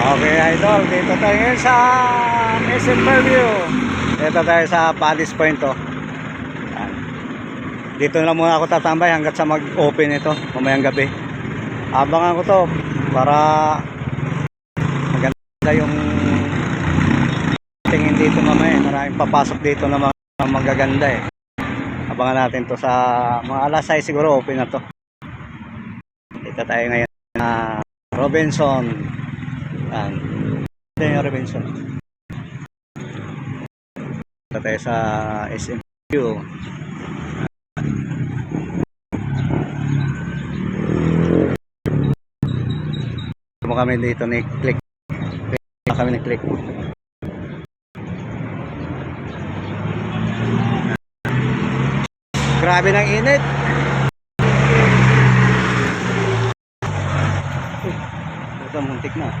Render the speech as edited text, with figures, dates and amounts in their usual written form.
Okay, idol, dito tayo ngayon sa SM Fairview. Dito tayo sa Palace Point to. Yan. Dito na lang muna ako tatambay hanggat sa mag-open ito mamayang gabi. Abangan ko to para maganda yung tingin dito mamaya. Maraming papasok dito na mga magaganda eh. Abangan natin to sa mga alas 6 siguro open na to. Dito tayo ngayon na Robinson. Yan. Ito yung Robinson. Dito tayo sa SMU. Ito kami dito ni Click. Kami ni Click. Grabe ng init. Ito muntik na.